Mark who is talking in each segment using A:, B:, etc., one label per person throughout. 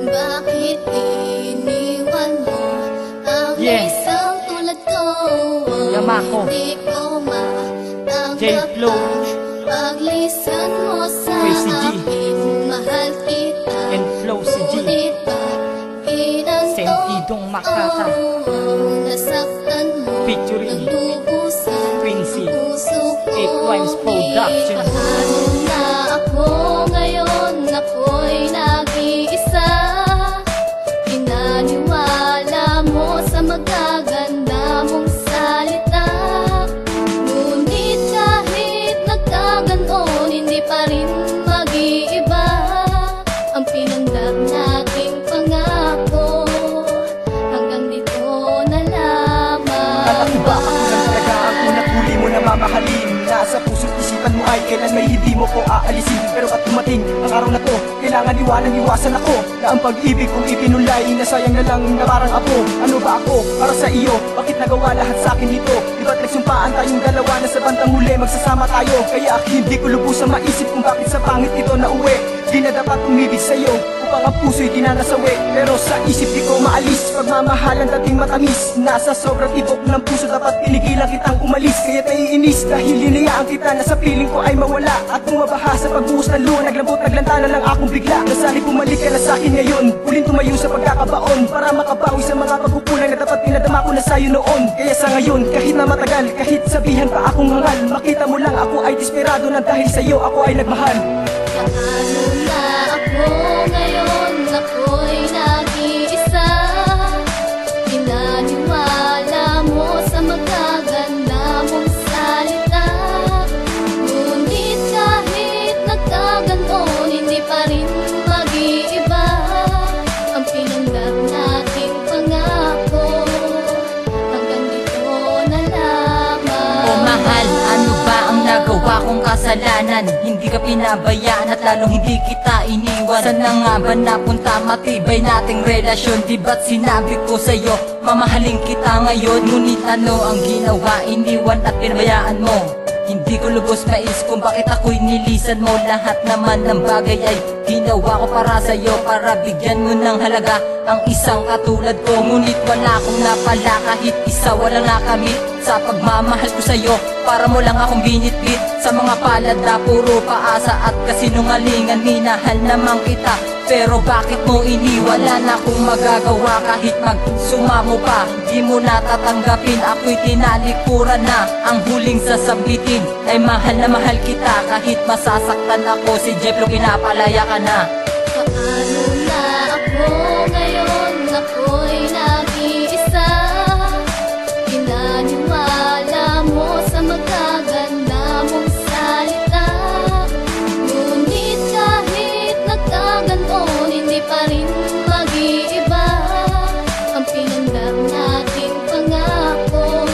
A: Bakit iniwan mo ang isang tulad ko?
B: Yamako,
A: Hindi ko matanggap
B: J-Flow,
A: ang paglisan mo sa akin. Mahal kita,
B: and Flow si G,
A: ngunit bakit
B: Sentidong Makata,
A: nasaktan mo,
B: featuring
A: nagtubusan
B: Quincy,
A: ang puso ko.
B: 8 Rhymes Production.
A: Paano na ako ngayon? Ako'y nag-iisa. Pinaniwala mo sa magaganda mong salita, ngunit kahit nagkaganon, hindi pa rin mag-iiba ang pinanggap nating pangako. Hanggang dito na lamang.
C: Alam mo ba, ako lang talaga ang unang huli mo na mamahalin. Nasa puso't isipan mo ay kailan may hindi mo ko aalisin. Pero at dumating ang araw na to, kailangan iwasan ako na ang pag-ibig kong ipinulay nasayang na lang na parang apo. Ano ba ako para sa iyo? Bakit nagawa lahat sa akin nito? Di ba't nagsumpaan tayong dalawa na sa bandang huli magsasama tayo? Kaya hindi ko lubusang maisip kung bakit sa pangit ito na uwi. Di na dapat umibig sa'yo upang ang puso'y di na nasawi. Pero sa isip di ko maalis pagmamahalan dating matamis. Nasa sobrang tibok ng puso dapat pinigilan kitang umalis. Kaya naiinis dahil hinayaan kita na sa piling ko ay mawala. At bumabaha sa pagbuhos ng luha, naglambot naglanta na lang akong bigla. Nasana'y bumalik ka na sa'kin ngayon, huling tumayo sa pagkakabaon para makabawi sa mga pagkukulang na dapat pinadama ko na sa'yo noon. Kaya sa ngayon, kahit na matagal, kahit sabihan pa akong hangal, makita mo lang ako ay desperado na dahil sa'yo ako ay nagmahal.
A: Paano na ako ngayon? Ako'y nag-iisa. Pinaniwala mo sa magaganda mong salita, ngunit kahit nagkaganon, hindi pa rin mag-iiba ang pinanggap nating pangako. Hanggang dito na lamang.
B: O mahal, ano ba ang nagawa kong kasalanan? Hindi ka pinabayaan at lalong hindi kita iniwan. Saan na nga ba napunta matibay nating relasyon? Di ba't sinabi ko sa'yo, mamahalin kita ngayon? Ngunit ano ang ginawa? Iniwan at pinabayaan mo. Hindi ko lubos mais kung bakit ako'y nilisan mo. Lahat naman ng bagay ay ginawa ko para sa'yo, para bigyan mo ng halaga ang isang katulad ko. Ngunit wala akong napala kahit isa, walang nakamit sa pagmamahal ko sa'yo. Para mo lang akong binitbit sa mga palad na puro paasa at kasinungalingan. Minahal naman kita, pero bakit mo iniwan? Wala na akong magagawa kahit magsumamo pa, di mo natatanggapin. Ako'y tinalikuran na, ang huling sasabitin ay mahal na mahal kita. Kahit masasaktan ako, si J-Flow pinapalaya ka na.
A: Paano na ako ngayon? Ako'y nag-iisa. Pinaniwala mo sa magaganda mong salita, ngunit kahit nagkaganon, hindi pa rin mag-iiba ang pinanggap nating pangako.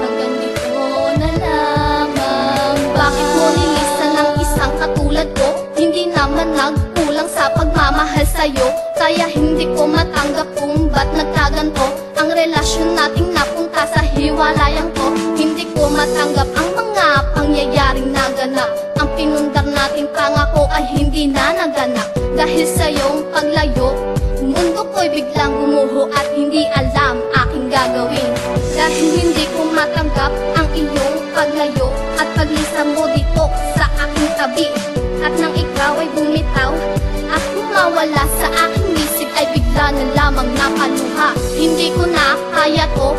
A: Hanggang dito na lamang. Bakit mo nilisan ang isang katulad ko? Hindi naman nagkulang sa pagmamahal sa'yo, kaya hindi ko matanggap kung ba't nagkaganto ang relasyon nating napunta sa hiwalayan ko. Hindi ko matanggap ang mga pangyayaring naganap. Ang pinundar nating pangako ay hindi na naganap. Dahil sa iyong paglayo, mundo ko'y biglang gumuho at hindi alam aking gagawin. Dahil hindi ko matanggap ang iyong paglayo at paglisa mo dito sa aking tabi. At nang ikaw ay bumitaw at kumawala sa aking isip, ay bigla na lamang napaluha. Hindi ko na kaya to.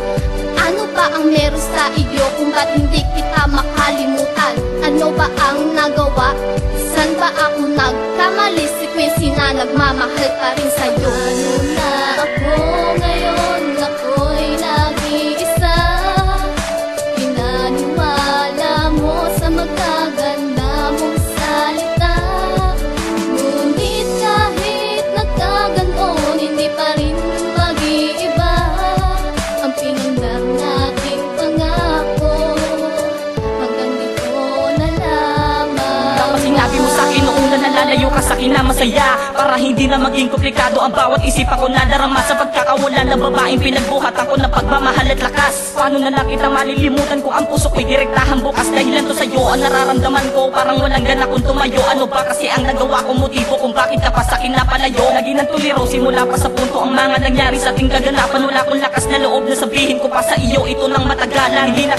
A: Ano ba ang meron sa iyo kung ba't hindi kita makalimutan? Ano ba ang nagawa? San ba ako nagkamali? Si Quincy na nagmamahal pa rin sa'yo. Ano na ako ngayon? Ako'y nag-iisa. Pinaniwala mo sa magaganda mong salita, ngunit kahit nagkaganon, hindi pa rin mag-iiba ang pinanggap nating pangako. Hanggang dito na lamang.
B: Kapag sinabi mo sa'kin noong una na lalayo ka sa'kin, na masaya saya para hindi na maging komplikado ang bawat isip ako nadarama sa pagkakawalan ng babaeng pinagbuhatan ko ng pagmamahal at lakas. Paano na lang kita malilimutan ko ang puso ko'y direktahan bukas dahilan to sa'yo ang nararamdaman ko parang walang gana kung tumayo. Ano ba kasi ang nagawa kong motibo kung bakit ka pa sa'kin napalayo? Lagi nang tuliro simula pa sa punto ang mga nangyari sa ating kaganapan. Wala akong lakas na loob na sabihin ko pa sa iyo ito nang matagalan. Hindi na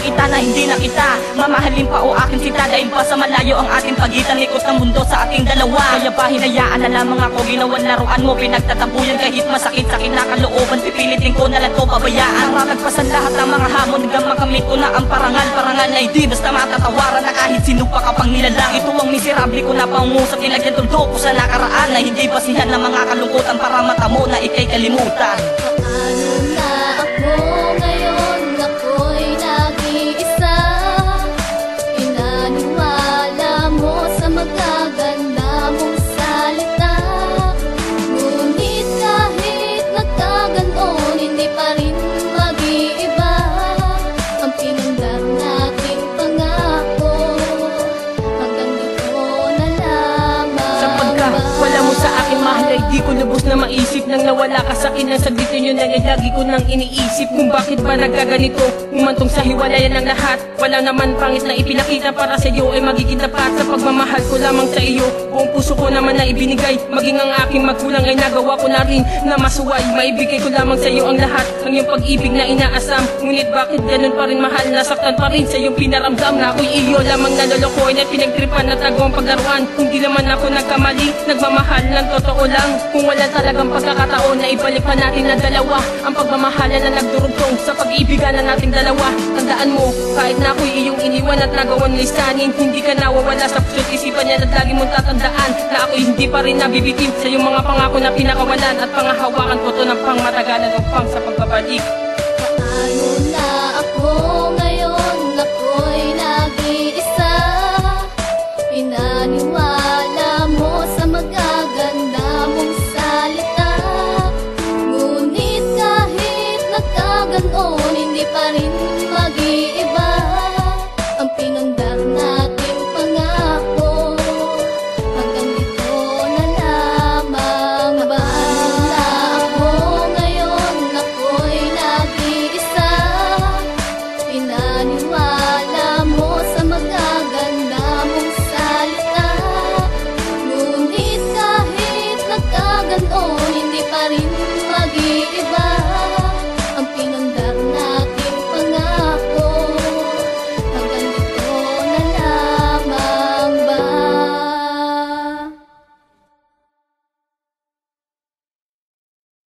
B: kita mamahalin pa o aking sita dahil pa sa malayo ang ating pagitan. Ikot ng mundo sa ating dalawa. Kaya ba hinayaan na lamang ako ginawan laruan mo pinagtatabuyan kahit masakit sa kinakalooban. Pipilitin ko na lang to pabayaan para nagpasan lahat ng mga hamon hanggang makamit ko na ang parangal. Parangal na hindi basta matatawaran na kahit sino pa kapang nilalang. Ito ang miserable ko na pangungusap nilagyan tuldo ko sa nakaraan na hindi basihan ng mga kalungkutan para matamo na ikay kalimutan.
A: Paano na ako ngayon, ako'y nag-iisa. Pinaniwala mo sa magaganda mong salita. Ngunit kahit nagkaganon, hindi pa rin mag-iiba ang pinanggar nating pangako. Hanggang dito na lamang.
D: Sapagka wala mo sa akin mahal ay di ko lubos na maisip. Nang nawala ka sa akin, ang saglit yun ay lagi ko nang iniisip kung bakit ba nagkaganito. Umantong sa hiwalayan ng lahat, wala naman pangit na ipinakita para sa iyo ay magiging tapat sa pagmamahal ko lamang sa iyo. Buong puso ko naman na ibinigay, maging ang aking magkulang ay nagawa ko na rin na masuway. Maibigay ko lamang sa iyo ang lahat ng iyong pag-ibig na inaasam. Ngunit bakit ganun pa rin mahal, nasaktan pa rin sa iyong pinaramdam na ako'y iyo lamang nalolokoy na pinagtripan at nagawang paglaruan. Hindi naman ako nagkamali, nagmamahal ng totoo lang. Kung wala talagang pagkakataon na ibalik pa natin na dalawa ang pagmamahalan na nagdurugtong sa pag-ibigan na nating dalawa. Tandaan mo, kahit na ako'y iyong iniwan at nagawan lisanin, hindi ka nawawala sa puso't isipan niya at lagi mong tatandaan na ako'y hindi pa rin nabibitin sa iyong mga pangako na pinakawalan at pangahawakan ko to ng pangmatagalan upang sa pagbabalik.
A: Paano na ako ngayon, ako'y nag-iisa. Pinaniwala mo sa magaganda mong salita. Ngunit kahit nagkaganon, hindi pa rin